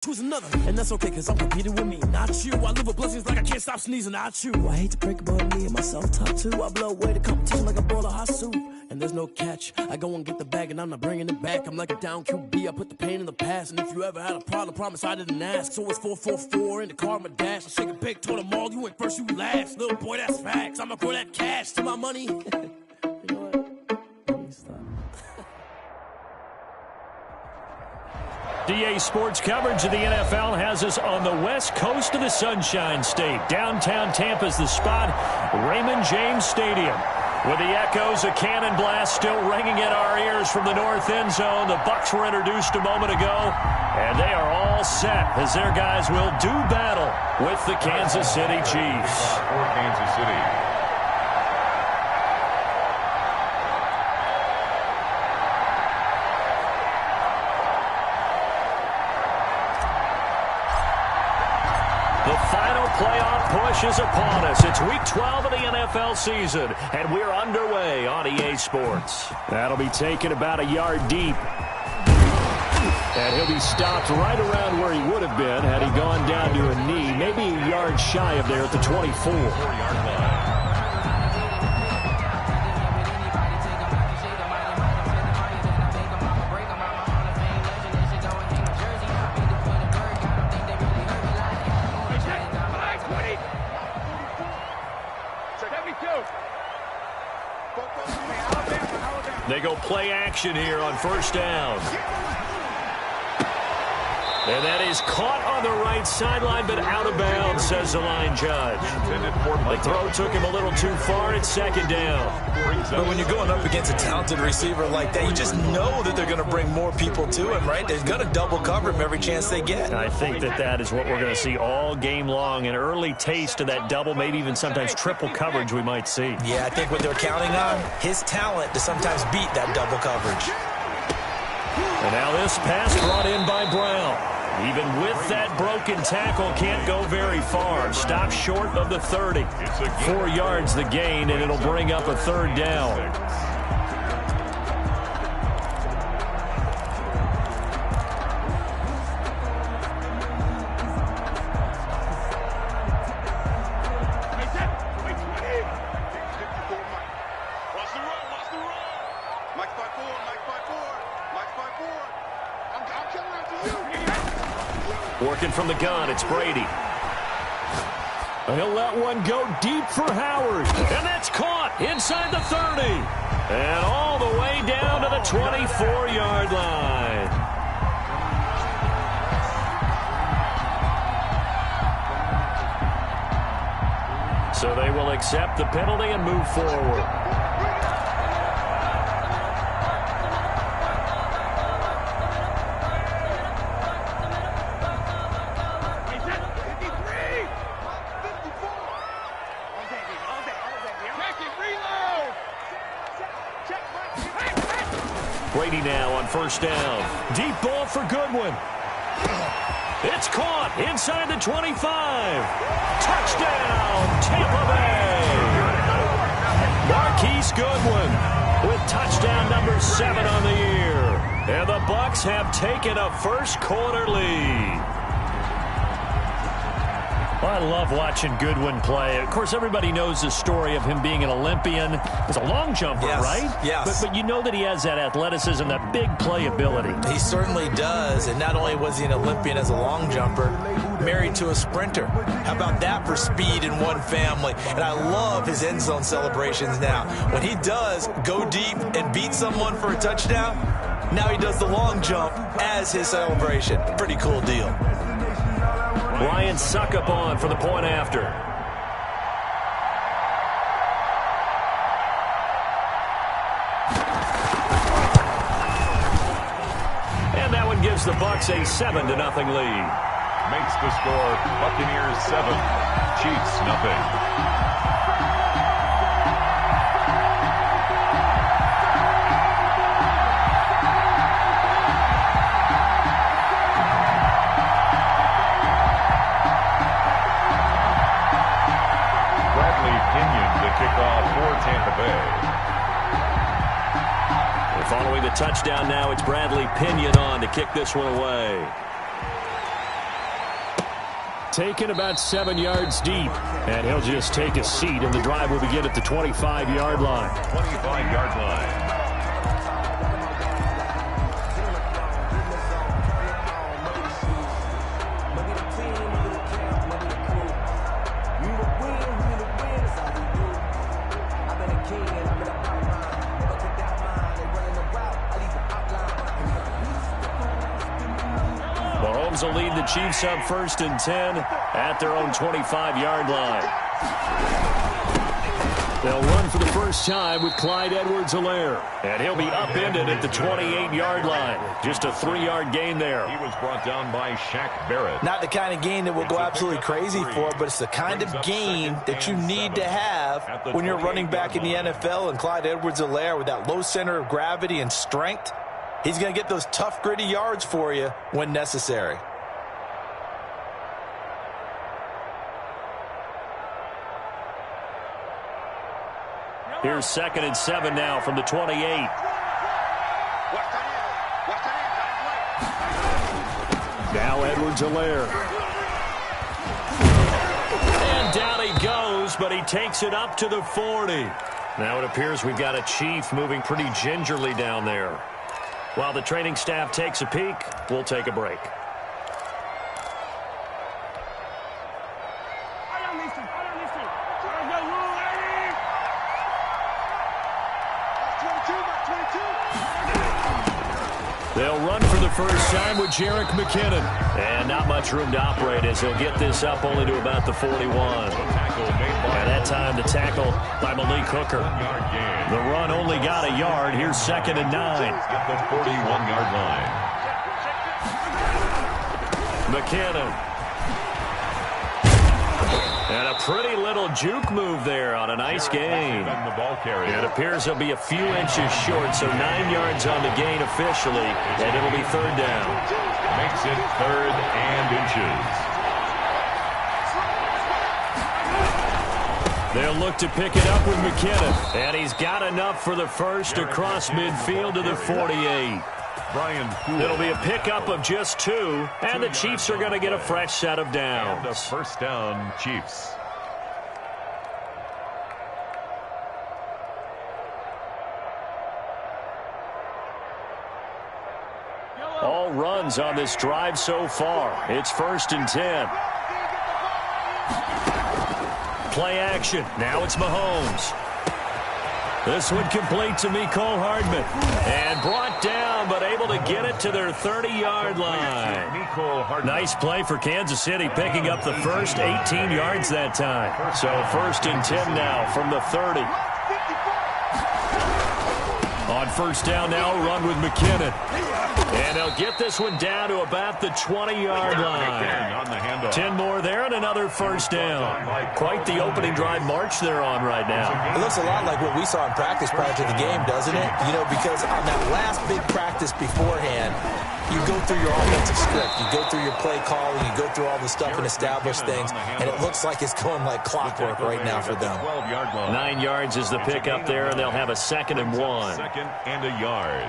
Choose another, and that's okay, cause I'm competing with me, not you. I live with blessings like I can't stop sneezing, not you. I hate to break about me and my self-talk too. I blow away the competition like a bowl of hot soup. And there's no catch, I go and get the bag and I'm not bringing it back. I'm like a down QB, I put the pain in the past. And if you ever had a problem, promise I didn't ask. So it's 444 in the car, my dash. I shake a big, told them all, you went first, you last. Little boy, that's facts, I'ma grow that cash to my money. You know what? Let me stop. DA Sports coverage of the NFL has us on the west coast of the Sunshine State. Downtown Tampa's the spot, Raymond James Stadium. With the echoes of cannon blast still ringing in our ears from the north end zone, the Bucs were introduced a moment ago, and they are all set as their guys will do battle with the Kansas City Chiefs. For Kansas City. The final playoff push is upon us. It's week 12 of the NFL season, and we're underway on EA Sports. That'll be taken about a yard deep. And he'll be stopped right around where he would have been had he gone down to a knee, maybe a yard shy of there at the 24. 4-yard line. They go play action here on first down. And that is caught on the right sideline, but out of bounds, says the line judge. The throw took him a little too far. It's second down. But when you're going up against a talented receiver like that, you just know that they're going to bring more people to him, right? They're going to double cover him every chance they get. I think that is what we're going to see all game long. An early taste of that double, maybe even sometimes triple coverage we might see. Yeah, I think what they're counting on, his talent to sometimes beat that double coverage. And now this pass brought in by Brown. Even with that broken tackle, can't go very far. Stop short of the 30. 4 yards the gain, and it'll bring up a third down. Working from the gun, it's Brady. He'll let one go deep for Howard. And that's caught inside the 30. And all the way down to the 24-yard line. So they will accept the penalty and move forward. Brady now on first down. Deep ball for Goodwin. It's caught inside the 25. Touchdown, Tampa Bay. Marquise Goodwin with touchdown number 7 on the year. And the Bucs have taken a first quarter lead. Well, I love watching Goodwin play. Of course, everybody knows the story of him being an Olympian. He's a long jumper, yes, right? Yes. But you know that he has that athleticism, that big play ability. He certainly does. And not only was he an Olympian as a long jumper, married to a sprinter. How about that for speed in one family? And I love his end zone celebrations now. When he does go deep and beat someone for a touchdown, now he does the long jump as his celebration. Pretty cool deal. Ryan Suckup on for the point after. And that one gives the Bucs a 7-0 lead. Makes the score Buccaneers 7, Chiefs nothing. Tampa Bay. And following the touchdown now, it's Bradley Pinion on to kick this one away. taken about 7 yards deep. And he'll just take a seat, and the drive will begin at the 25-yard line. 25-yard line. Mahomes will lead the Chiefs up 1st and 10 at their own 25-yard line. They'll run for the first time with Clyde Edwards-Helaire. And he'll be upended at the 28-yard line. Just a 3-yard gain there. He was brought down by Shaq Barrett. Not the kind of gain that we'll go absolutely crazy for, but it's the kind of gain that you need to have when you're running back in the NFL. And Clyde Edwards-Helaire, with that low center of gravity and strength, he's going to get those tough, gritty yards for you when necessary. Here's 2nd and 7 now from the 28. Now Edwards-Helaire. And down he goes, but he takes it up to the 40. Now it appears we've got a Chief moving pretty gingerly down there. While the training staff takes a peek, we'll take a break. They'll run for the first time with Jerick McKinnon. And not much room to operate as he'll get this up only to about the 41. At that time, the tackle by Malik Hooker. The run only got a yard. Here's 2nd and 9. At the 41-yard line. McKinnon. And a pretty little juke move there on a nice gain. It appears he'll be a few inches short, so 9 yards on the gain officially, and it'll be 3rd down. Makes it 3rd and inches. They'll look to pick it up with McKinnon, and he's got enough for the first across midfield to the 48. It'll be a pickup of just 2, and the Chiefs are going to get a fresh set of downs. The first down, Chiefs. All runs on this drive so far. It's 1st and 10. Play action. Now it's Mahomes. This one complete to Mecole Hardman. And brought down, but able to get it to their 30-yard line. Nice play for Kansas City, picking up the first 18 yards that time. So 1st and 10 now from the 30. On 1st down now, run with McKinnon. And they'll get this one down to about the 20-yard line. 10 more there and another 1st down. Quite the opening drive march they're on right now. It looks a lot like what we saw in practice prior to the game, doesn't it? You know, because on that last big practice beforehand, you go through your offensive script. You go through your play calling. You go through all the stuff and establish things. And it looks like it's going like clockwork right now for them. 9 yards is the pickup there, and they'll have a 2nd and 1. 2nd and a yard.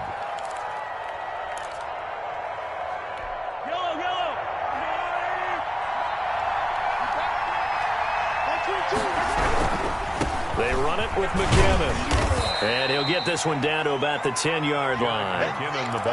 They run it with McKinnon. And he'll get this one down to about the 10-yard line.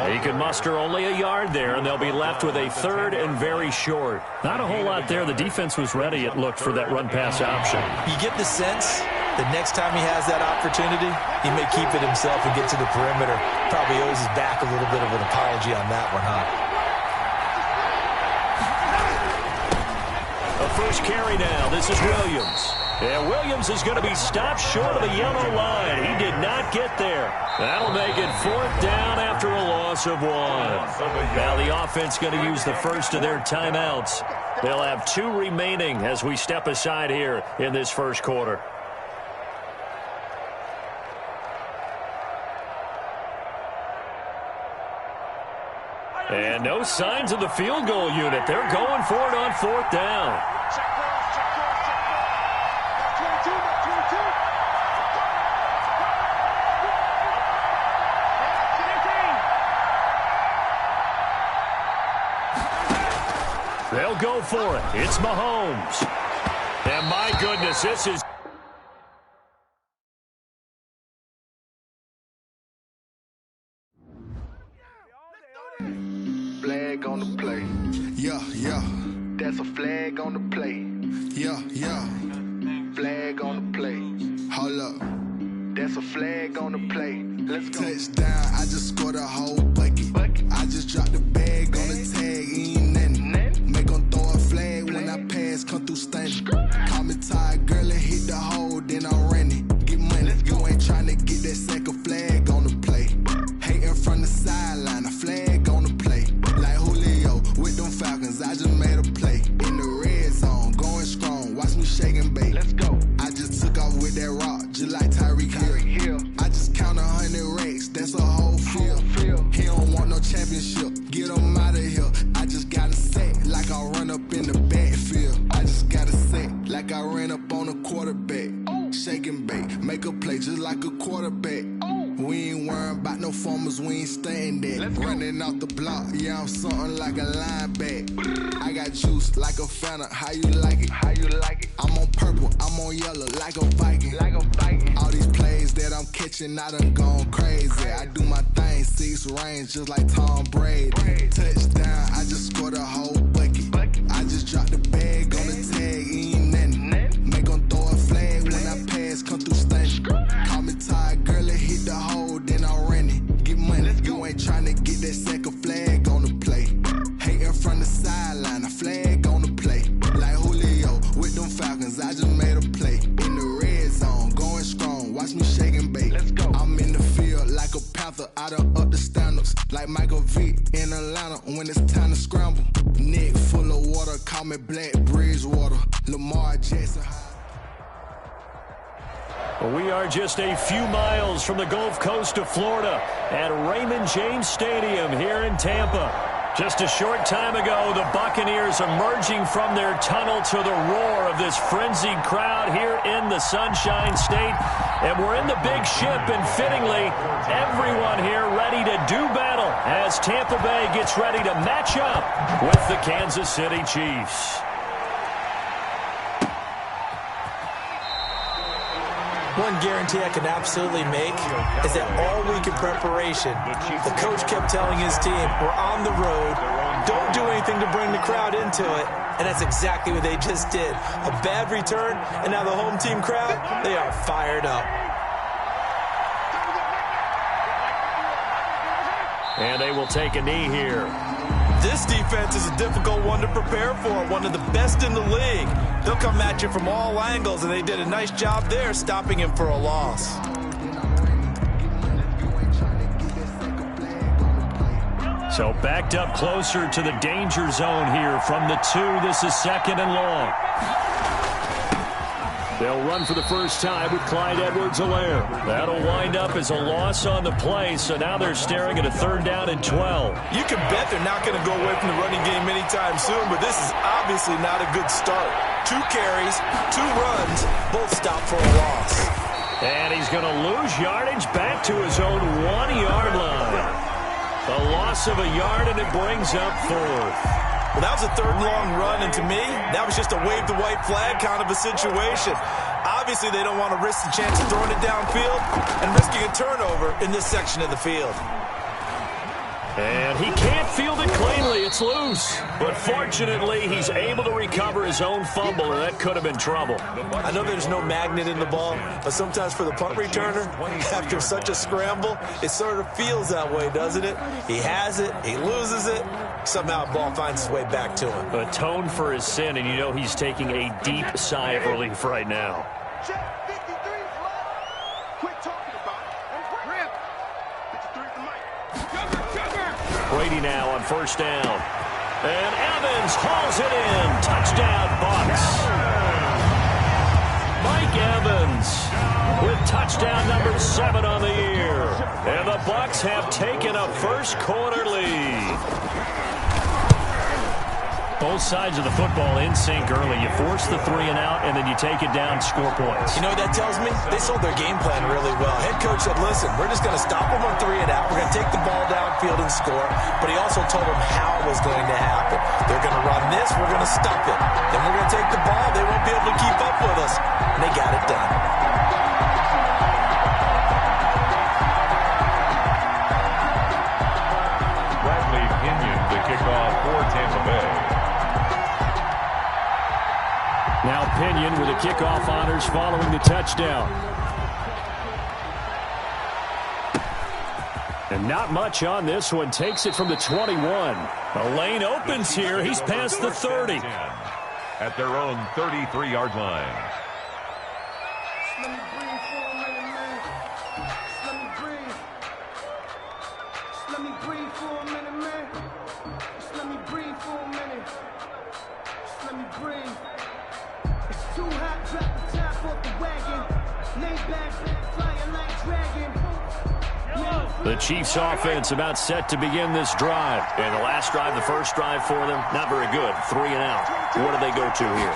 He can muster only a yard there, and they'll be left with a 3rd and very short. Not a whole lot there. The defense was ready, it looked, for that run-pass option. You get the sense that next time he has that opportunity, he may keep it himself and get to the perimeter. Probably owes his back a little bit of an apology on that one, huh? A first carry now. This is Williams. And Williams is going to be stopped short of the yellow line. He did not get there. That'll make it 4th down after a loss of 1. Now the offense going to use the first of their timeouts. They'll have 2 remaining as we step aside here in this first quarter. And no signs of the field goal unit. They're going for it on 4th down. They'll go for it. It's Mahomes. And my goodness, this is... Flag on the play. Yeah, yeah. That's a flag on the play. Yeah, yeah. Flag on the play. Hold up. That's a flag on the play. Let's go. Touchdown, I just scored a whole bucket. I just dropped the bag on the tag, ain't nothing. Make 'em throw a flag when I pass, come through stunning. Call me tired, girl, and hit the hole, then I'm running. Get money, you ain't tryna get that second flag on the play. Hating from the sideline, a flag on the play. Like Julio with them Falcons, I just made a play. In the red zone, going strong, watch me shake and bake. Let's go. I just took off with that rock, just like Tyreek Hill. I just count 100 racks, that's a whole field. He don't want no championship, get him out of here. I just gotta say, like I run up in the backfield. I just gotta say, like I ran up on a quarterback. Shake and bake, make a play just like a quarterback. We ain't worrying about no formers, we ain't staying there. Running off the block, yeah, I'm something like a linebacker. I got juice like a Fanta, how you like it? How you like it? I'm on purple, I'm on yellow, like a Viking. Like a Viking. All these plays that I'm catching, I done gone crazy. I do my thing, 6 range, just like Tom Brady. Touchdown, I just scored a whole bucket. I just dropped the bag on the tag, ain't nothing. Make 'em throw a flag when I pass, come through stunning. Call me tired, girl, and hit the hole, then I'm running. Get money, you ain't tryna get that second flag on the play. Hating from the sideline, a flag on the play. Like Julio with them Falcons, I just made a play. In the red zone, going strong, watch me shake and bake. Let's go. I'm in the field like a Panther, I done up the standards. Like Michael Vick in Atlanta when it's time to scramble. Neck full of water, call me Black Bridgewater. Lamar Jackson. We are just a few miles from the Gulf Coast of Florida at Raymond James Stadium here in Tampa. Just a short time ago, the Buccaneers emerging from their tunnel to the roar of this frenzied crowd here in the Sunshine State. And we're in the big ship, and fittingly, everyone here ready to do battle as Tampa Bay gets ready to match up with the Kansas City Chiefs. One guarantee I can absolutely make is that all week in preparation, the coach kept telling his team, we're on the road, don't do anything to bring the crowd into it, and that's exactly what they just did. A bad return, and now the home team crowd, they are fired up. And they will take a knee here. This defense is a difficult one to prepare for, one of the best in the league. They'll come at you from all angles, and they did a nice job there stopping him for a loss. So backed up closer to the danger zone here from the 2. This is 2nd and long. They'll run for the first time with Clyde Edwards-Helaire. That'll wind up as a loss on the play, so now they're staring at a 3rd down and 12. You can bet they're not going to go away from the running game anytime soon, but this is obviously not a good start. 2 carries, 2 runs, both stopped for a loss. And he's going to lose yardage back to his own 1-yard line. A loss of a yard, and it brings up 4th. Well, that was a 3rd long run, and to me, that was just a wave the white flag kind of a situation. Obviously, they don't want to risk the chance of throwing it downfield and risking a turnover in this section of the field. And he can't field it cleanly. It's loose. But fortunately, he's able to recover his own fumble, and that could have been trouble. I know there's no magnet in the ball, but sometimes for the punt returner, after such a scramble, it sort of feels that way, doesn't it? He has it, he loses it, somehow the ball finds its way back to him. Atone for his sin, and you know he's taking a deep sigh of relief right now. Check 53 flag. Quit talking about it. Rip. 53 for Mike. Brady now on 1st down. And Evans hauls it in. Touchdown, Bucs. Mike Evans with touchdown number 7 on the year. And the Bucs have taken a first quarter lead. Both sides of the football in sync early. You force the 3 and out, and then you take it down, score points. You know what that tells me? They sold their game plan really well. Head coach said, listen, we're just going to stop them on 3 and out. We're going to take the ball downfield and score. But he also told them how it was going to happen. They're going to run this. We're going to stop it. Then we're going to take the ball. They won't be able to keep up with us. And they got it done. The kickoff for Tampa Bay. Now Pinion with the kickoff honors following the touchdown. And not much on this one. Takes it from the 21. A lane opens here. He's past the 30. At their own 33-yard line. Let me breathe for a minute, man. Let me breathe. Let me breathe for a minute, man. Just let me breathe for a minute. Just let me breathe. It's too hot, drop the top off the wagon. Lay back, flying like dragon. The Chiefs offense about set to begin this drive. And the last drive, the first drive for them, not very good. 3 and out. What do they go to here?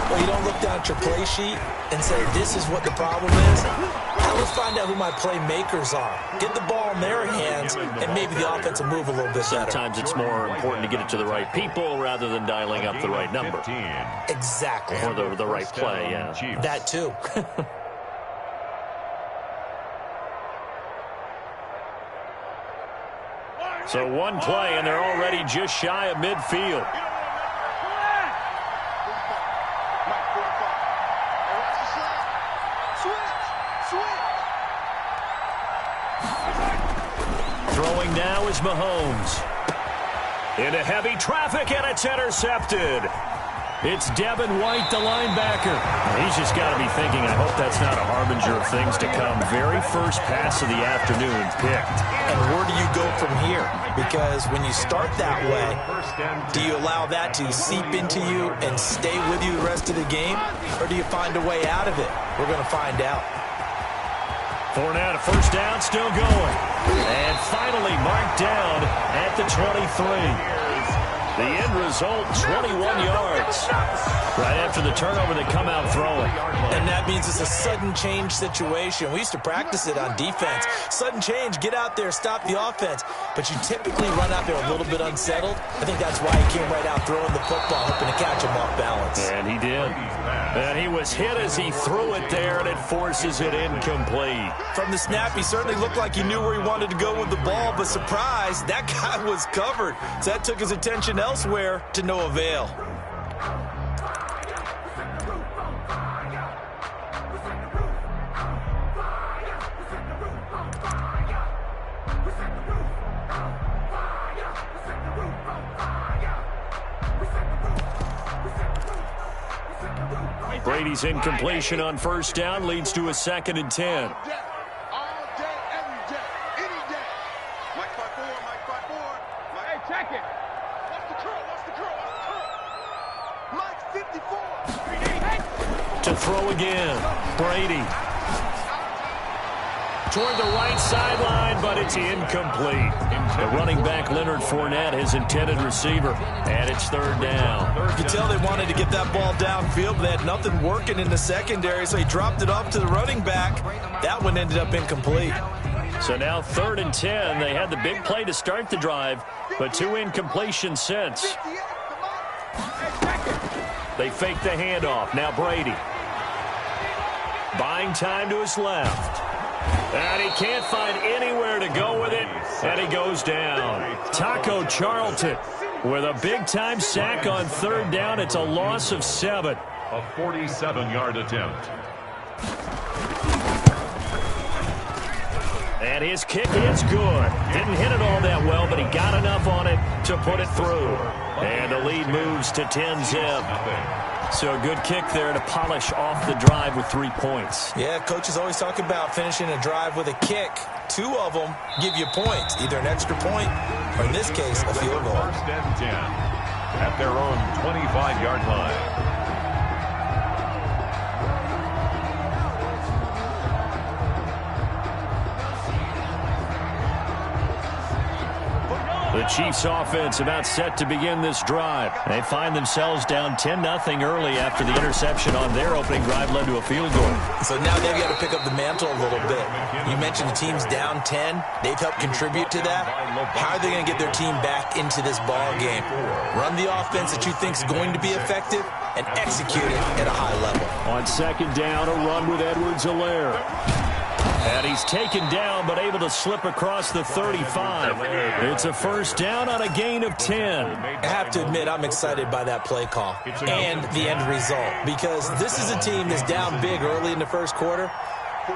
Well, you don't look down at your play sheet and say, this is what the problem is. Now let's find out who my playmakers are. Get the ball in their hands, and maybe the offense will move a little bit better. Sometimes it's more important to get it to the right people rather than dialing up the right number. Exactly. Or the right play, yeah. That too. So one play, and they're already just shy of midfield. Throwing now is Mahomes. Into heavy traffic, and it's intercepted. It's Devin White, the linebacker. He's just got to be thinking, I hope that's not a harbinger of things to come. Very first pass of the afternoon picked. And where do you go from here? Because when you start that way, do you allow that to seep into you and stay with you the rest of the game? Or do you find a way out of it? We're going to find out. Fournette, a first down, still going. And finally marked down at the 23. The end result, 21 yards. Right after the turnover, they come out throwing. And that means it's a sudden change situation. We used to practice it on defense. Sudden change, get out there, stop the offense. But you typically run out there a little bit unsettled. I think that's why he came right out throwing the football, hoping to catch him off balance. And he did. And he was hit as he threw it there, and it forces it incomplete. From the snap, he certainly looked like he knew where he wanted to go with the ball, but surprise, that guy was covered. So that took his attention elsewhere to no avail. Brady's incompletion on first down leads to a 2nd and 10. All day, every day, any day. Mike 5-4, Mike 5-4. Hey, check it. What's the curl? What's the curl? What's the curl? Mike 54. To throw again, Brady. Toward the right sideline, but it's incomplete. The running back, Leonard Fournette, his intended receiver, and it's 3rd down. You could tell they wanted to get that ball downfield, but they had nothing working in the secondary, so he dropped it off to the running back. That one ended up incomplete. So now 3rd and 10. They had the big play to start the drive, but 2 incompletions since. They fake the handoff. Now Brady. Buying time to his left. And he can't find anywhere to go with it, and he goes down. Taco Charlton with a big-time sack on 3rd down. It's a loss of 7. A 47-yard attempt. And his kick is good. Didn't hit it all that well, but he got enough on it to put it through. And the lead moves to 10-zip. So a good kick there to polish off the drive with 3 points. Yeah, coaches always talk about finishing a drive with a kick. 2 of them give you points, either an extra point or, in this case, a field goal. 1st and 10 at their own 25-yard line. The Chiefs offense about set to begin this drive. They find themselves down 10-0 early after the interception on their opening drive led to a field goal. So now they've got to pick up the mantle a little bit. You mentioned the team's down 10. They've helped contribute to that. How are they going to get their team back into this ball game? Run the offense that you think is going to be effective and execute it at a high level. On second down, a run with Edwards-Helaire. And he's taken down but able to slip across the 35. It's a first down on a gain of 10. I have to admit, I'm excited by that play call and the end result, because this is a team that's down big early in the first quarter,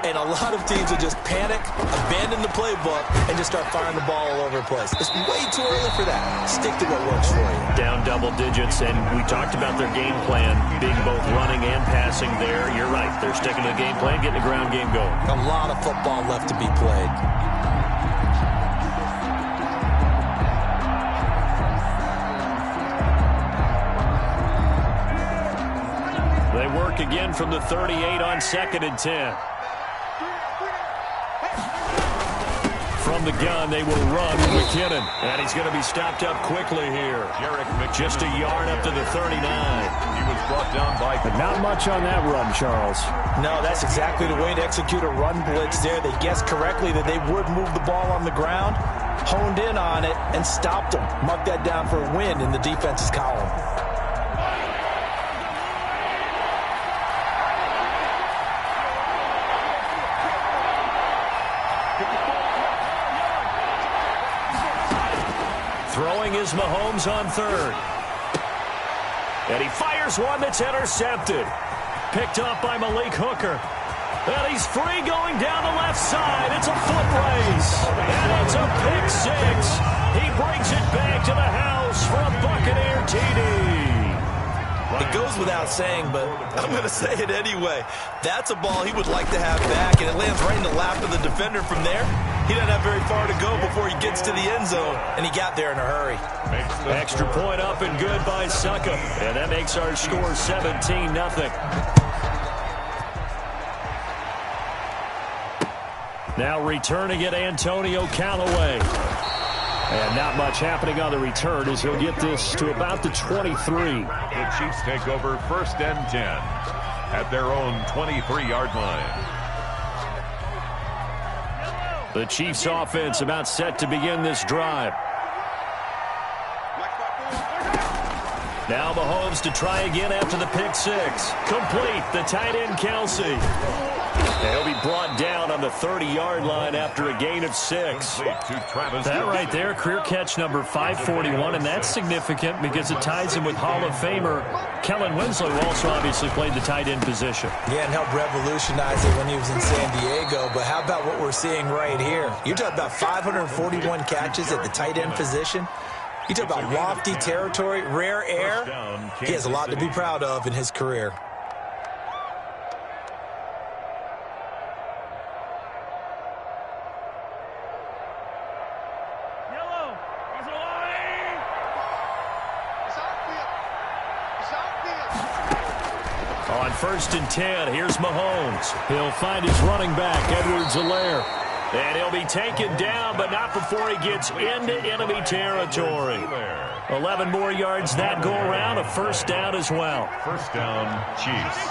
and a lot of teams will just panic, abandon the playbook, and just start firing the ball all over the place. It's way too early for that. Stick to what works for you. Down double digits, and we talked about their game plan being both running and passing there. You're right. They're sticking to the game plan, getting the ground game going. A lot of football left to be played. They work again from the 38 on second and 10. From the gun, they will run with McKinnon. And he's going to be stopped up quickly here. Just a yard up to the 39. He was brought down by... But not much on that run, Charles. No, that's exactly the way to execute a run blitz there. They guessed correctly that they would move the ball on the ground, honed in on it, and stopped them. Mark that down for a win in the defense's column. Throwing is Mahomes on third. And he fires one that's intercepted. Picked off by Malik Hooker. And he's free going down the left side. It's a foot race. And it's a pick six. He brings it back to the house for a Buccaneer TD. It goes without saying, but I'm going to say it anyway. That's a ball he would like to have back, and it lands right in the lap of the defender from there. He doesn't have very far to go before he gets to the end zone, and he got there in a hurry. Extra point up and good by Succa. And that makes our score 17-0. Now returning it, Antonio Callaway. And not much happening on the return as he'll get this to about the 23. The Chiefs take over first and 10 at their own 23-yard line. The Chiefs offense about set to begin this drive. Now Mahomes to try again after the pick six. Complete, the tight end Kelsey. He'll be brought down on the 30-yard line after a gain of 6. That right there, career catch number 541, and that's significant because it ties him with Hall of Famer Kellen Winslow, who also obviously played the tight end position. Yeah, and helped revolutionize it when he was in San Diego. But how about what we're seeing right here? You're talking about 541 catches at the tight end position. You talk about lofty territory, rare air. He has a lot to be proud of in his career. On first and 10, here's Mahomes. He'll find his running back, Edwards-Helaire. And he'll be taken down, but not before he gets into enemy territory. 11 more yards that go around, a first down as well. First down, Chiefs.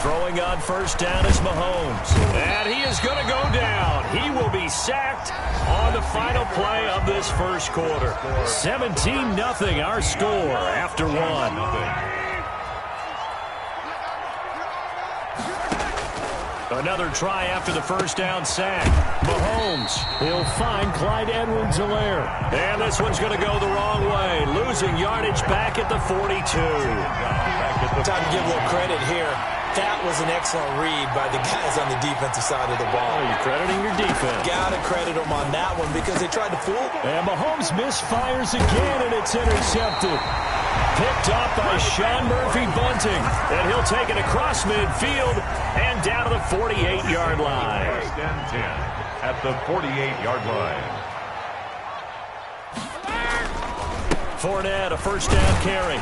Throwing on first down is Mahomes. And he is going to go down. He will be sacked on the final play of this first quarter. 17-0 our score after one. Another try after the first down sack. Mahomes, he'll find Clyde Edwards-Helaire. And this one's going to go the wrong way. Losing yardage back at the 42. Time to give a little credit here. That was an excellent read by the guys on the defensive side of the ball. Oh, you're crediting your defense. Gotta credit them on that one because they tried to fool. And Mahomes misfires again, and it's intercepted. Picked up by Sean Murphy-Bunting. And he'll take it across midfield and down to the 48-yard line. First and 10 at the 48-yard line. Fournette, a first down carry.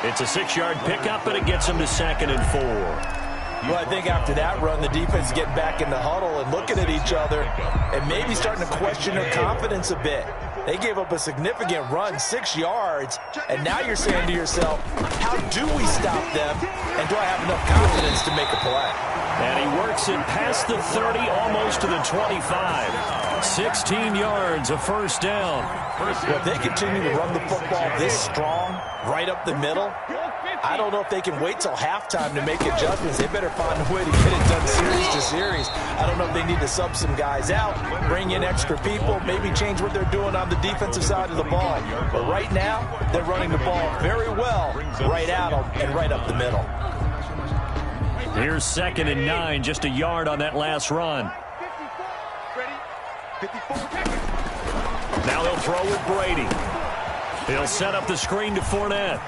It's a 6-yard pickup, and it gets him to 2nd and 4. Well, I think after that run, the defense is getting back in the huddle and looking at each other and maybe starting to question their confidence a bit. They gave up a significant run, 6 yards, and now you're saying to yourself, how do we stop them, and do I have enough confidence to make a play? And he works it past the 30, almost to the 25. 16 yards, a first down. Well, if they continue to run the football this strong, right up the middle, I don't know if they can wait till halftime to make adjustments. They better find a way to get it done series to series. I don't know if they need to sub some guys out, bring in extra people, maybe change what they're doing on the defensive side of the ball. But right now, they're running the ball very well right at them and right up the middle. Here's 2nd and 9, just a yard on that last run. Now they'll throw with Brady. He'll set up the screen to Fournette.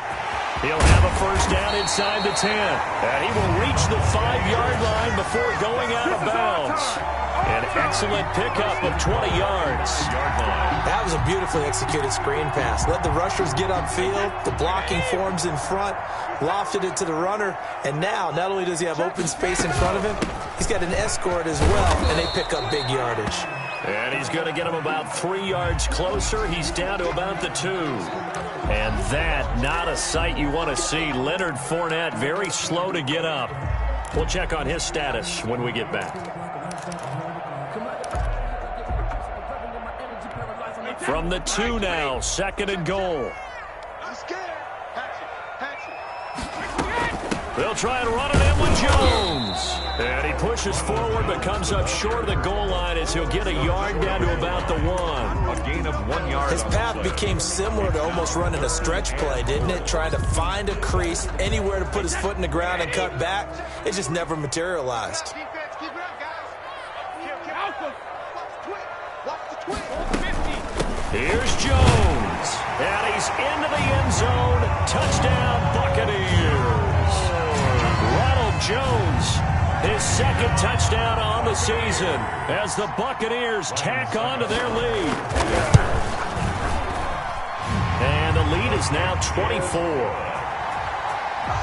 He'll have a first down inside the 10. And he will reach the 5-yard line before going out of bounds. An excellent pickup of 20 yards. That was a beautifully executed screen pass. Let the rushers get upfield. The blocking forms in front. Lofted it to the runner. And now, not only does he have open space in front of him, he's got an escort as well, and they pick up big yardage. And he's going to get him about 3 yards closer. He's down to about the 2. And that, not a sight you want to see. Leonard Fournette, very slow to get up. We'll check on his status when we get back. From the 2 now, 2nd and goal. They'll try and run it in with Jones. And he pushes forward but comes up short of the goal line as he'll get a yard down to about the 1. A gain of 1 yard. His path became similar to almost running a stretch play, didn't it? Trying to find a crease, anywhere to put his foot in the ground and cut back. It just never materialized. Here's Jones. And he's into the end zone. Touchdown, Buccaneers. Ronald Jones, his 2nd touchdown on the season as the Buccaneers tack on to their lead. And the lead is now 24.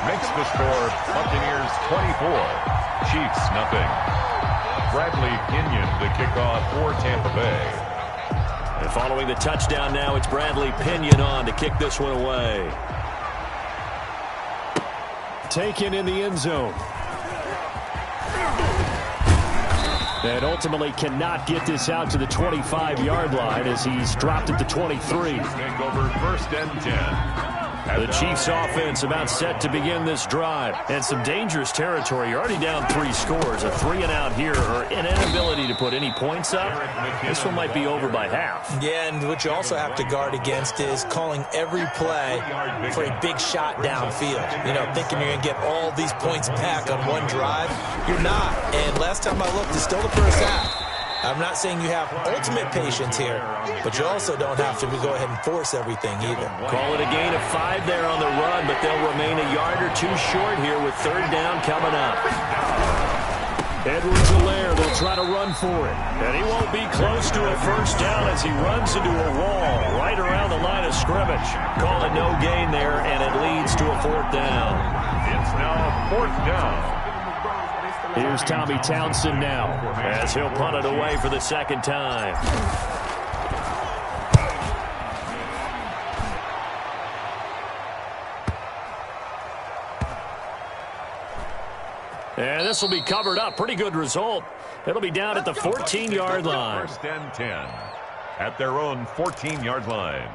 Makes the score Buccaneers 24, Chiefs nothing. Bradley Pinion the kickoff for Tampa Bay. And following the touchdown now, it's Bradley Pinion on to kick this one away. Taken in the end zone. And ultimately cannot get this out to the 25-yard line as he's dropped at the 23. Take over 1st and 10. The Chiefs offense about set to begin this drive. And some dangerous territory. You're already down 3 scores. A 3-and-out here, or an inability to put any points up. This one might be over by half. Yeah, and what you also have to guard against is calling every play for a big shot downfield. You know, thinking you're going to get all these points back on one drive. You're not. And last time I looked, it's still the first half. I'm not saying you have ultimate patience here, but you also don't have to go ahead and force everything either. Call it a gain of 5 there on the run, but they'll remain a yard or 2 short here with 3rd down coming up. Edwards-Helaire, they'll try to run for it. And he won't be close to a first down as he runs into a wall right around the line of scrimmage. Call it no gain there, and it leads to a 4th down. It's now 4th down. Here's Tommy Townsend now as he'll punt it away for the 2nd time. And this will be covered up. Pretty good result. It'll be down at the 14-yard line. 1st and 10 at their own 14-yard line.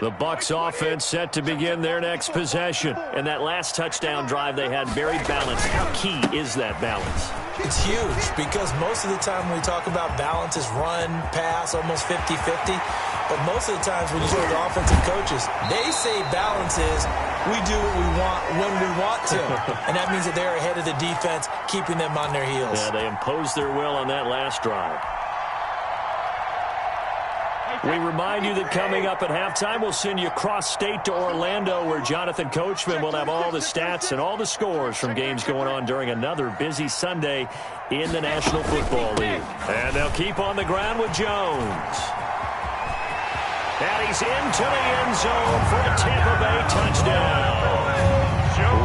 The Bucs offense set to begin their next possession. And that last touchdown drive they had very balanced. How key is that balance? It's huge because most of the time when we talk about balance is run, pass, almost 50-50. But most of the times when you talk to offensive coaches, they say balance is we do what we want when we want to. And that means that they're ahead of the defense, keeping them on their heels. Yeah, they imposed their will on that last drive. We remind you that coming up at halftime, we'll send you cross-state to Orlando, where Jonathan Coachman will have all the stats and all the scores from games going on during another busy Sunday in the National Football League. And they'll keep on the ground with Jones. And he's into the end zone for a Tampa Bay touchdown.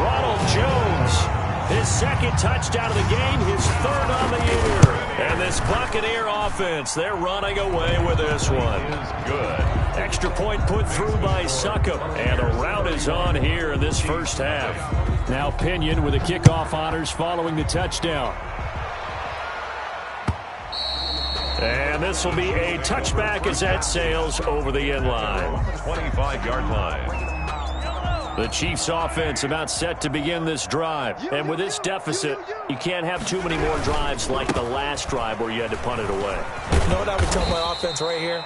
Ronald Jones, His second touchdown of the game, his third on the year. And this Buccaneer offense, they're running away with this one. Is good. Extra point put through by Succop, and a rout is on here in this first half. Now Pinion with the kickoff honors following the touchdown. And this will be a touchback as that sails over the end line. 25-yard line. The Chiefs offense about set to begin this drive. And with this deficit, you can't have too many more drives like the last drive where you had to punt it away. You know what I would tell my offense right here?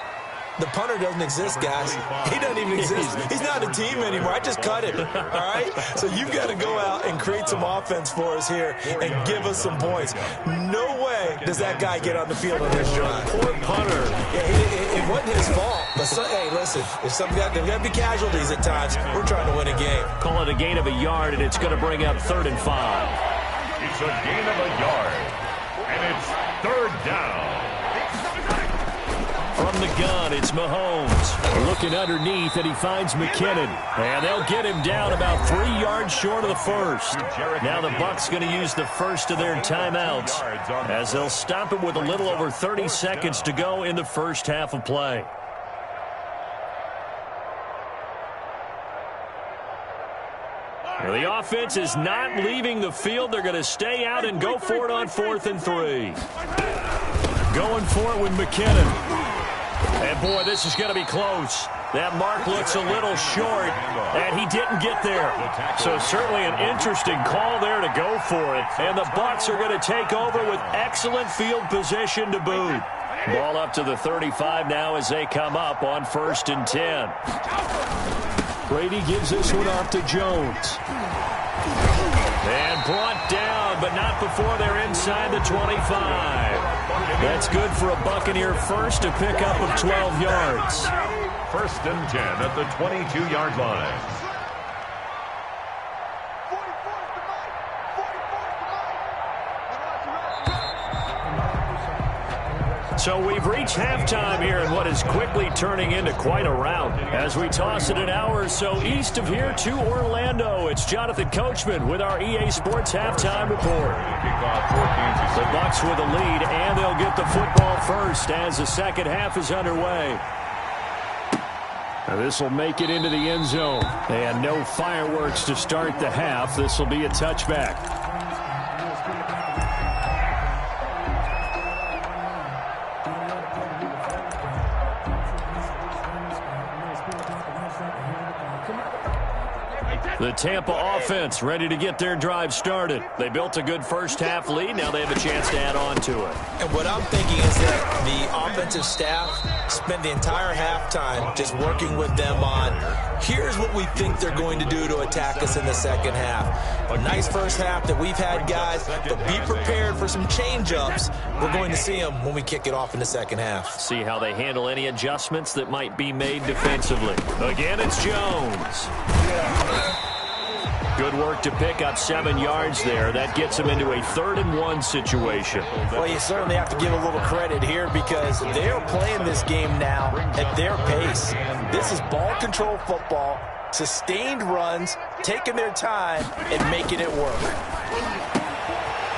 The punter doesn't exist, guys. He doesn't even exist. He's not a team anymore. I just cut him, all right? So you've got to go out and create some offense for us here and give us some points. No way does that guy get on the field on this drive. Poor punter. Yeah, it wasn't his fault. But, hey, listen, if there's got to be casualties at times, we're trying to win a game. Call it a gain of a yard, and it's going to bring up 3rd and 5. It's a gain of a yard, and it's 3rd down. From the gun, it's Mahomes. Looking underneath, and he finds McKinnon. And they'll get him down about 3 yards short of the first. Now the Bucs going to use the first of their timeouts as they'll stop it with a little over 30 seconds to go in the first half of play. The offense is not leaving the field. They're going to stay out and go for it on 4th and 3. Going for it with McKinnon. And, boy, this is going to be close. That mark looks a little short, and he didn't get there. So certainly an interesting call there to go for it. And the Bucs are going to take over with excellent field position to boot. Ball up to the 35 now as they come up on 1st and 10. Brady gives this one off to Jones. And brought down, but not before they're inside the 25. That's good for a Buccaneer first, to pick up of 12 yards. 1st and 10 at the 22-yard line. So we've reached halftime here in what is quickly turning into quite a rout. As we toss it an hour or so east of here to Orlando, it's Jonathan Coachman with our EA Sports Halftime Report. The Bucs with a lead, and they'll get the football first as the second half is underway. Now this will make it into the end zone. And no fireworks to start the half. This will be a touchback. The Tampa offense ready to get their drive started. They built a good first half lead. Now they have a chance to add on to it. And what I'm thinking is that the offensive staff spent the entire halftime just working with them on, here's what we think they're going to do to attack us in the second half. A nice first half that we've had, guys, but be prepared for some change-ups. We're going to see them when we kick it off in the second half. See how they handle any adjustments that might be made defensively. Again, it's Jones. Good work to pick up 7 yards there. That gets them into a 3rd and 1 situation. Well, you certainly have to give a little credit here because they're playing this game now at their pace. This is ball control football, sustained runs, taking their time, and making it work.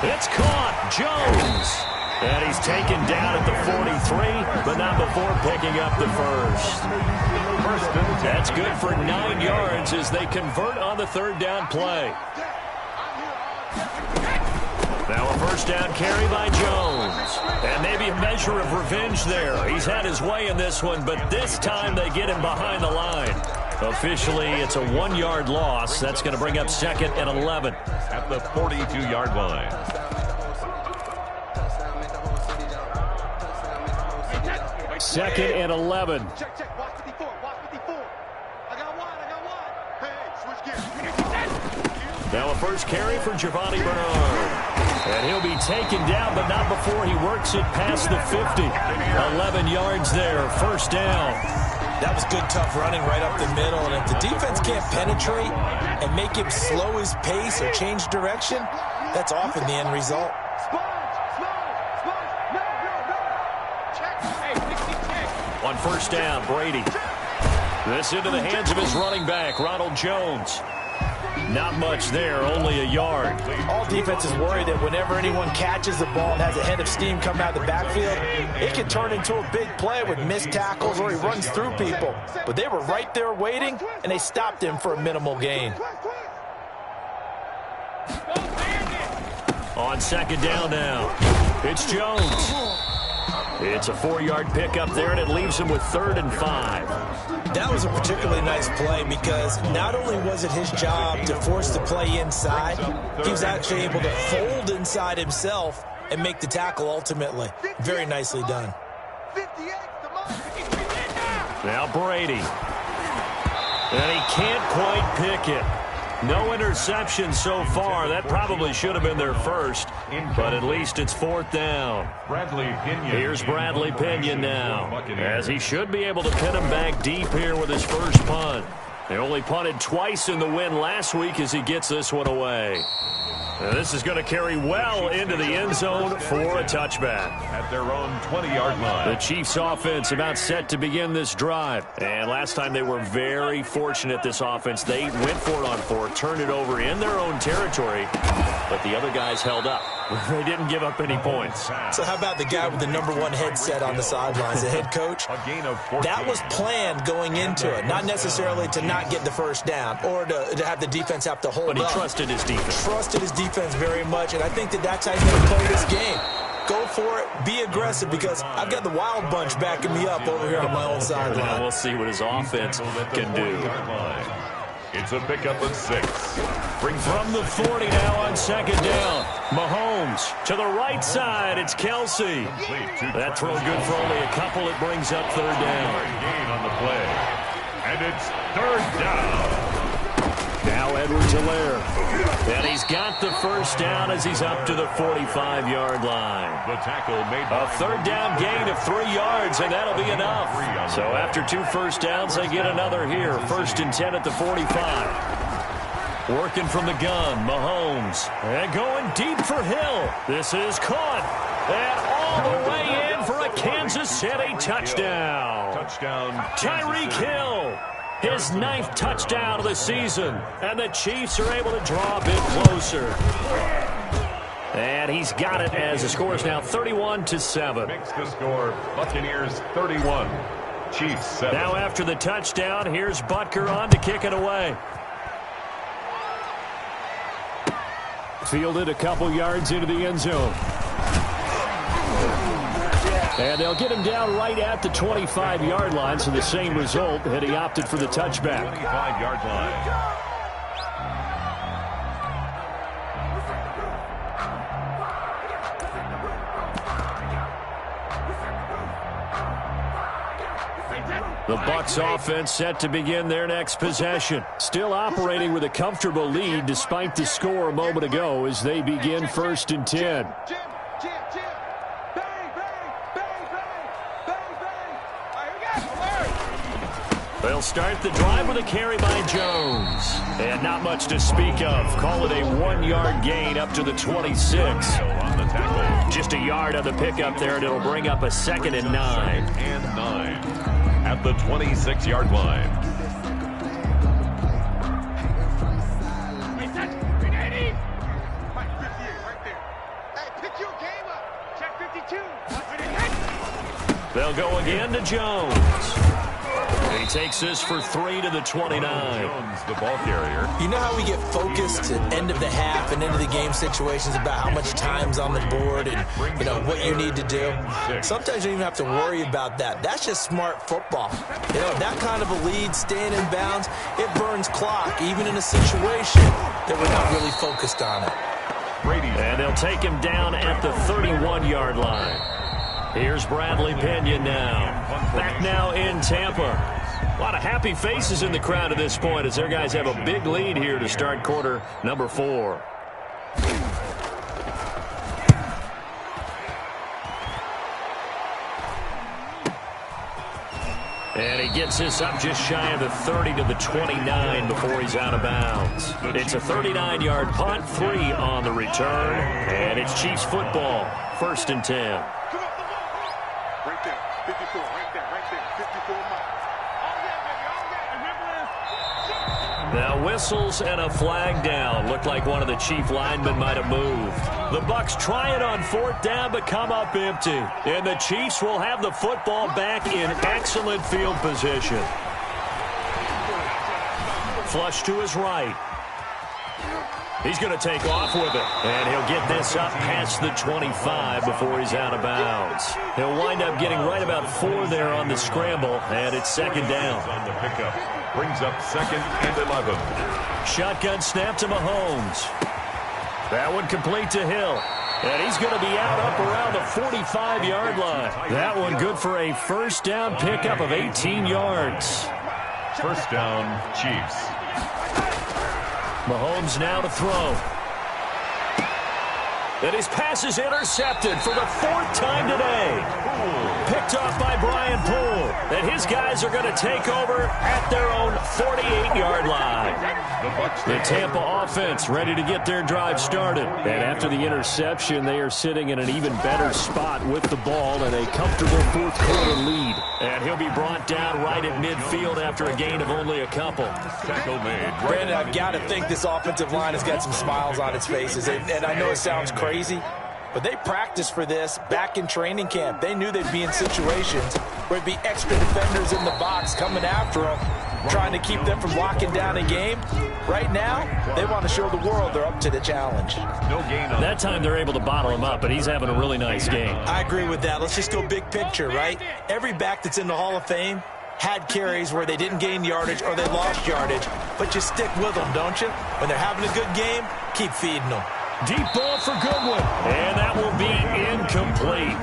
It's caught. Jones. And he's taken down at the 43, but not before picking up the first. That's good for 9 yards as they convert on the 3rd down play. Now a first down carry by Jones. And maybe a measure of revenge there. He's had his way in this one, but this time they get him behind the line. Officially, it's a 1-yard loss. That's going to bring up 2nd and 11. At the 42-yard line. 2nd and 11. Now a first carry for Giovanni Bernard. And he'll be taken down, but not before he works it past the 50. 11 yards there, first down. That was good, tough running right up the middle. And if the defense can't penetrate and make him slow his pace or change direction, that's often the end result. On first down, Brady. This into the hands of his running back, Ronald Jones. Not much there, only a yard. All defenses worry that whenever anyone catches the ball and has a head of steam coming out of the backfield, it can turn into a big play with missed tackles or he runs through people. But they were right there waiting, and they stopped him for a minimal gain. On second down now, it's Jones. It's a 4-yard pickup there, and it leaves him with 3rd and 5. That was a particularly nice play because not only was it his job to force the play inside, he was actually able to fold inside himself and make the tackle ultimately. Very nicely done. Now Brady. And he can't quite pick it. No interception so far. That probably should have been their first, but at least it's 4th down. Here's Bradley Pinion now, as he should be able to pin him back deep here with his first punt. They only punted twice in the win last week as he gets this one away. Now this is going to carry well into the end zone for a touchback. At their own 20-yard line. The Chiefs offense about set to begin this drive. And last time they were very fortunate, this offense. They went for it on 4, turned it over in their own territory, but the other guys held up. They didn't give up any points. So how about the guy with the #1 headset on the sidelines, the head coach? That was planned going into it, not necessarily to not get the first down or to have the defense have to hold up. But he trusted his defense. Trusted his defense very much, and I think that's how he's going to play this game. Go for it, be aggressive, because I've got the Wild Bunch backing me up over here on my own sideline. Now we'll see what his offense can do. It's a pickup of 6. From the 40 now on second down. Mahomes to the right side. It's Kelsey. That throw good for only a couple. It brings up 3rd down. Gain on the play. And it's 3rd down. Now Edwards-Helaire. And he's got the first down as he's up to the 45-yard line. The tackle made A 3rd down gain of 3 yards, and that'll be enough. So after 2 first downs, they get another here. 1st and 10 at the 45. Working from the gun, Mahomes. And going deep for Hill. This is caught. And all the way in for a Kansas City touchdown. Tyreek Hill. His 9th touchdown of the season. And the Chiefs are able to draw a bit closer. And he's got it as the score is now 31-7. Makes the score Buccaneers 31. Chiefs 7. Now after the touchdown, here's Butker on to kick it away. Fielded a couple yards into the end zone. And they'll get him down right at the 25-yard line, so the same result had he opted for the touchback. 25-yard line. The Bucs offense set to begin their next possession. Still operating with a comfortable lead despite the score a moment ago as they begin 1st and 10. They'll start the drive with a carry by Jones. And not much to speak of. Call it a 1-yard gain up to the 26. On the tackle. Just a yard on the pickup there, and it'll bring up a 2nd and 9. And 9 at the 26-yard line. They'll go again to Jones. He takes this for 3 to the 29. Jones, the ball carrier. You know how we get focused at end of the half and end of the game situations about how much time's on the board and, you know, what you need to do? Sometimes you don't even have to worry about that. That's just smart football. You know, that kind of a lead, staying in bounds, it burns clock, even in a situation that we're not really focused on it. And they'll take him down at the 31-yard line. Here's Bradley Pinion now. Back now in Tampa. A lot of happy faces in the crowd at this point as their guys have a big lead here to start quarter number 4. And he gets this up just shy of the 30 to the 29 before he's out of bounds. It's a 39-yard punt, 3 on the return, and it's Chiefs football, 1st and 10. Right there, 54, right there, 54 miles. Now whistles and a flag down. Looked like one of the Chief linemen might have moved. The Bucs try it on 4th down but come up empty. And the Chiefs will have the football back in excellent field position. Flush to his right. He's going to take off with it. And he'll get this up past the 25 before he's out of bounds. He'll wind up getting right about 4 there on the scramble, and it's 2nd down. On the pickup. Brings up 2nd and 11. Shotgun snap to Mahomes. That one complete to Hill. And he's going to be out up around the 45-yard line. That one good for a 1st down pickup of 18 yards. 1st down, Chiefs. Mahomes now to throw. And his pass is intercepted for the 4th time today. Picked off by Brian Poole. And his guys are going to take over at their own 48-yard line. The Tampa offense ready to get their drive started. And after the interception, they are sitting in an even better spot with the ball and a comfortable 4th quarter lead. And he'll be brought down right at midfield after a gain of only a couple. Tackle made. Brandon, I've got to think this offensive line has got some smiles on its faces. And I know it sounds crazy, but they practiced for this back in training camp. They knew they'd be in situations where there'd be extra defenders in the box coming after them, trying to keep them from locking down a game. Right now, they want to show the world they're up to the challenge. No gain on that time they're able to bottle him up, but he's having a really nice game. I agree with that. Let's just go big picture, right? Every back that's in the Hall of Fame had carries where they didn't gain yardage or they lost yardage, but you stick with them, don't you? When they're having a good game, keep feeding them. Deep ball for Goodwin, and that will be incomplete.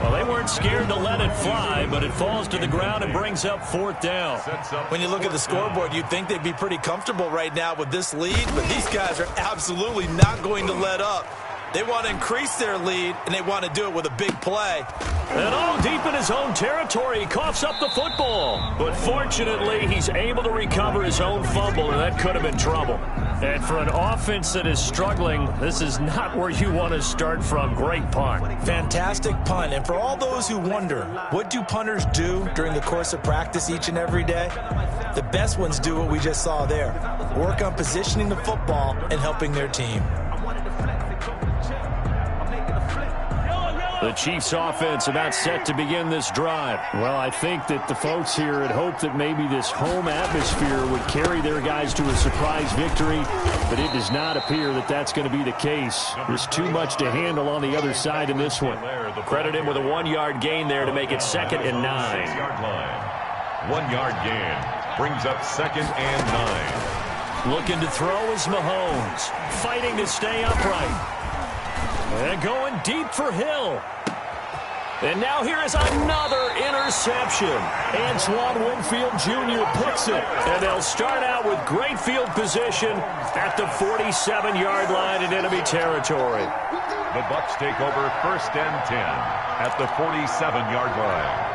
Well, they weren't scared to let it fly, but it falls to the ground and brings up 4th down. When you look at the scoreboard, you'd think they'd be pretty comfortable right now with this lead, but these guys are absolutely not going to let up. They want to increase their lead, and they want to do it with a big play. And all deep in his own territory, he coughs up the football. But fortunately, he's able to recover his own fumble, and that could have been trouble. And for an offense that is struggling, this is not where you want to start from. Great punt. Fantastic punt. And for all those who wonder, what do punters do during the course of practice each and every day? The best ones do what we just saw there. Work on positioning the football and helping their team. The Chiefs offense about set to begin this drive. Well, I think that the folks here had hoped that maybe this home atmosphere would carry their guys to a surprise victory, but it does not appear that that's going to be the case. There's too much to handle on the other side in this one. Credit him with a 1-yard gain there to make it 2nd and 9. 1-yard gain brings up 2nd and 9. Looking to throw is Mahomes, fighting to stay upright. And going deep for Hill. And now here is another interception. Antoine Winfield Jr. picks it. And they'll start out with great field position at the 47-yard line in enemy territory. The Bucs take over 1st and 10 at the 47-yard line.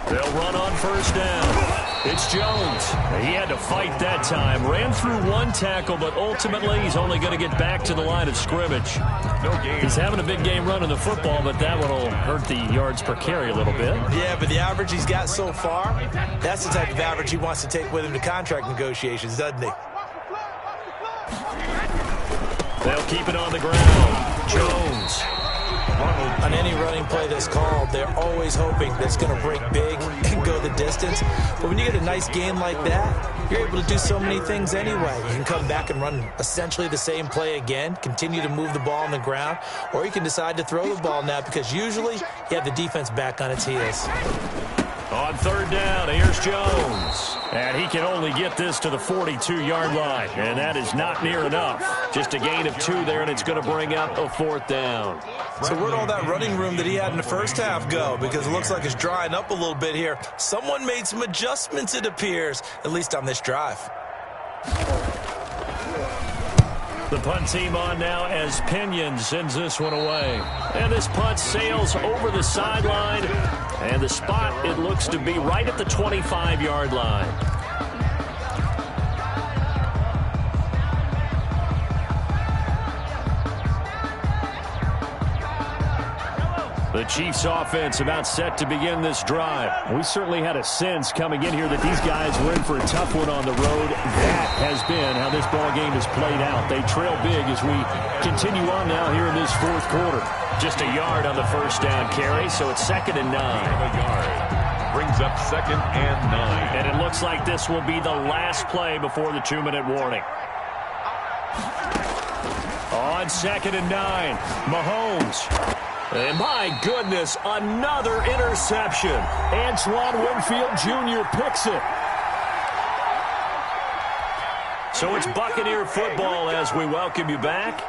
They'll run on 1st down. It's Jones. He had to fight that time. Ran through one tackle, but ultimately he's only going to get back to the line of scrimmage. No gain. He's having a big game running the football, but that one will hurt the yards per carry a little bit. Yeah, but the average he's got so far, that's the type of average he wants to take with him to contract negotiations, doesn't he? They'll keep it on the ground. Jones. On any running play that's called, they're always hoping that it's going to break big and go the distance. But when you get a nice game like that, you're able to do so many things anyway. You can come back and run essentially the same play again, continue to move the ball on the ground, or you can decide to throw the ball now because usually you have the defense back on its heels. On 3rd down, here's Jones. And he can only get this to the 42-yard line. And that is not near enough. Just a gain of 2 there, and it's going to bring up a 4th down. So where'd all that running room that he had in the first half go? Because it looks like it's drying up a little bit here. Someone made some adjustments, it appears, at least on this drive. The punt team on now as Pinion sends this one away. And this punt sails over the sideline. And the spot, it looks to be right at the 25-yard line. The Chiefs offense about set to begin this drive. We certainly had a sense coming in here that these guys were in for a tough one on the road. That has been how this ball game has played out. They trail big as we continue on now here in this fourth quarter. Just a yard on the first down carry, so it's 2nd and 9. A yard. Brings up 2nd and 9. And it looks like this will be the last play before the 2-minute warning. On 2nd and 9, Mahomes. And my goodness, another interception. Antoine Winfield Jr. picks it. So it's Buccaneer football as we welcome you back.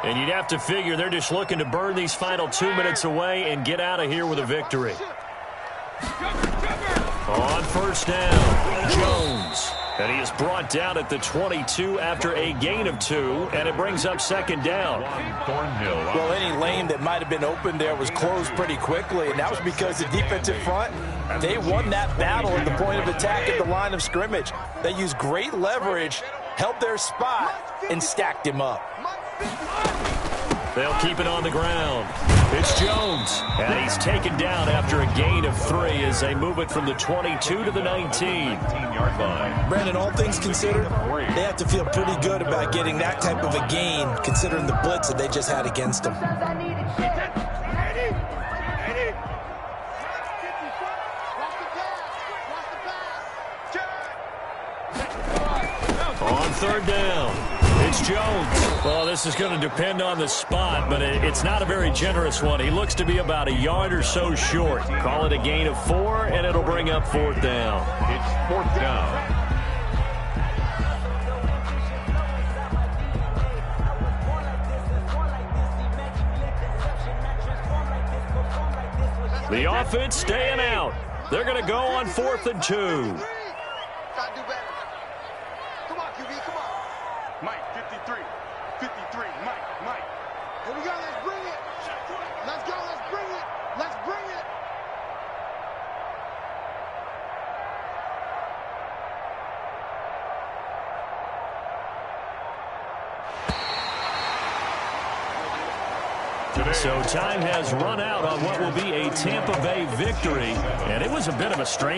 And you'd have to figure they're just looking to burn these final 2 minutes away and get out of here with a victory. On first down, Jones. And he is brought down at the 22 after a gain of 2, and it brings up 2nd down. Thornhill. Well, any lane that might have been open there was closed pretty quickly, and that was because the defensive front, they won that battle at the point of attack at the line of scrimmage. They used great leverage, held their spot, and stacked him up. They'll keep it on the ground. It's Jones, and he's taken down after a gain of 3 as they move it from the 22 to the 19-yard line. Brandon, all things considered, they have to feel pretty good about getting that type of a gain, considering the blitz that they just had against them. On 3rd down, it's Jones. Well, this is going to depend on the spot, but it's not a very generous one. He looks to be about a yard or so short. Call it a gain of 4, and it'll bring up 4th down. It's 4th down. The offense staying out. They're going to go on 4th and 2. Mike, 53. 53. Mike. Here we go. Let's bring it. Let's go. Let's bring it. Let's bring it. So time has run out on what will be a Tampa Bay victory, and it was a bit of a strange